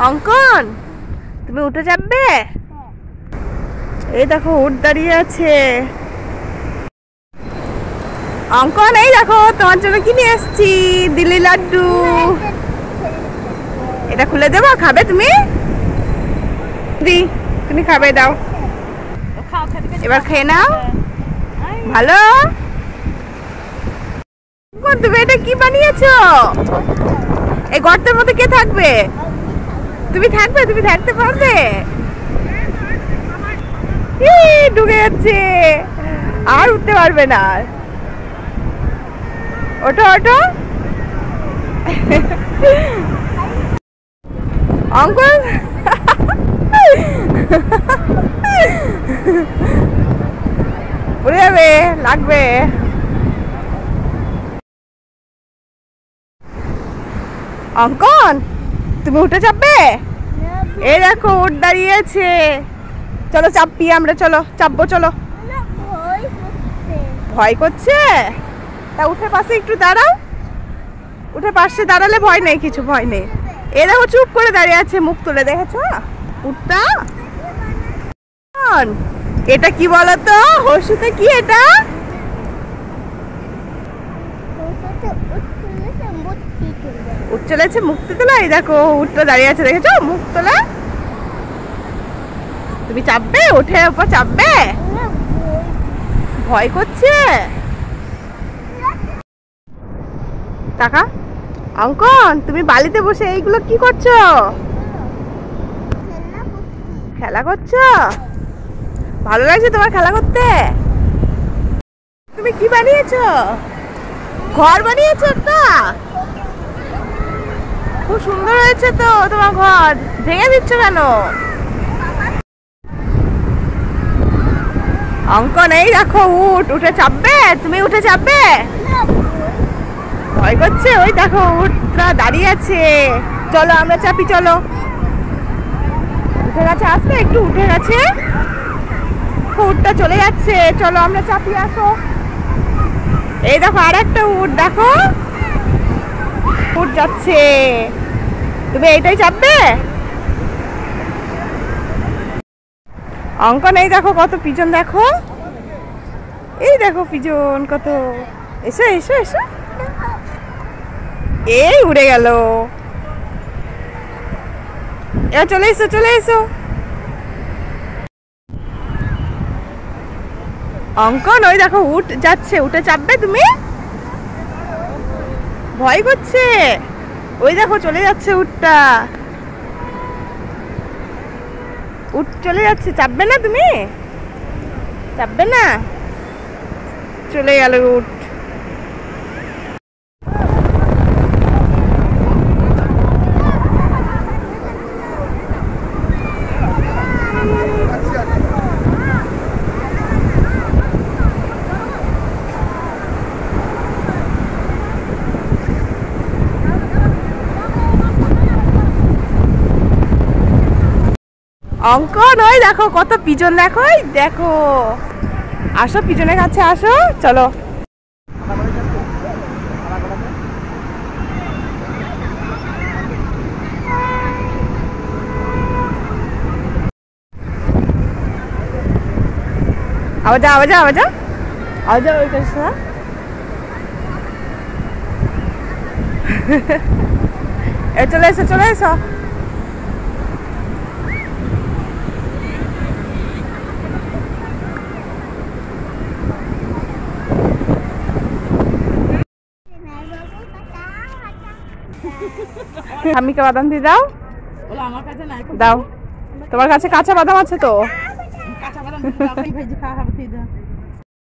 অঙ্কন, তুমি উঠে যাবে? এই দেখো উঠ দাঁড়িয়ে আছে। অঙ্কন, এই দেখো তোমার জন্য কি নিয়ে এসেছি, দিল্লি লাড্ডু। এটা খুলে দেবো, খাবে তুমি? দি, তুমি খাবে, দাও। এবার খেয়ে নাও। ভালো। তুমি এটা কি বানিয়েছো? এই গর্তের মধ্যে কে থাকবে? তুমি থাকবে? তুমি থাকতে পারবে? ঢুকে যাচ্ছে, আর উঠতে পারবে না। ওঠো ওঠো। অঙ্কন, পড়ে যাবে, লাগবে। অঙ্কন, তুমি উঠে চাপবে? এই দেখো উঠ দাঁড়িয়েছে। চলো চাপি আমরা, চলো চাপবো, চলো। ভয় করছে? তা উঠে পাশে একটু দাঁড়াও। উঠে পাশে দাঁড়ালে ভয় নেই, কিছু ভয় নেই। এ দেখো চুপ করে দাঁড়িয়ে আছে, মুখ তুলে, দেখেছো উঠটা? এটা কি বলতো? হর্ষুতে কি এটা? উঠ চলেছে, মুক্তি তোলা। এই দেখো উঠটা দাঁড়িয়ে আছে, দেখেছো মুখ তোলা। তুমি চাপবে? উঠে উপর চাপবে? ভয় করছে? টাকা। অঙ্কন, তুমি বালিতে বসে এইগুলো কি করছো? খেলা করছো? ভালো লাগছে তোমার খেলা করতে? তুমি কি বানিয়েছো? ঘর বানিয়েছো একটা? খুব সুন্দর হয়েছে তো তোমার ঘর, ভেঙে দিচ্ছ কেন? অঙ্কন, এই দেখো উঠে চাপবে? তুমি উঠে চাপবে? ভয় করছে? ওই দেখো উঠটা দাঁড়িয়ে আছে। চলো আমরা চাপি, চলো। উঠে গেছে, আসবে একটু, উঠে গেছে, উঠটা চলে যাচ্ছে। চলো আমরা চাপি, আসো। এই দেখো আর একটা উঠ, দেখো উঠ যাচ্ছে। তুমি এইটাই চাপবে? অঙ্কন, এই দেখো কত পিজন, দেখো এই দেখো পিজন কত। এসো এসো এসো। এই উড়ে গেল। এবার চলে এসো, চলে এসো। অঙ্কন, ওই দেখো উঠ যাচ্ছে, উঠে চাপবে তুমি? ভয় করছে? ওই দেখো চলে যাচ্ছে উঠটা, উঠ চলে যাচ্ছে। চাপবে না তুমি? চাপবে না? চলে গেল উঠ। অঙ্কন, ওই দেখো কত পিজন, দেখো এই দেখো। আসো পিজনের কাছে আসো, চলো। আবার যা, আবার যা, আবার যা, আবার যা ওই কাছে না। চলে এসো, চলে এসো। ঠাম্মিকে বাদাম দিয়ে দাও। দাও, তোমার কাছে কাঁচা বাদাম আছে তো? কাঁচা বাদাম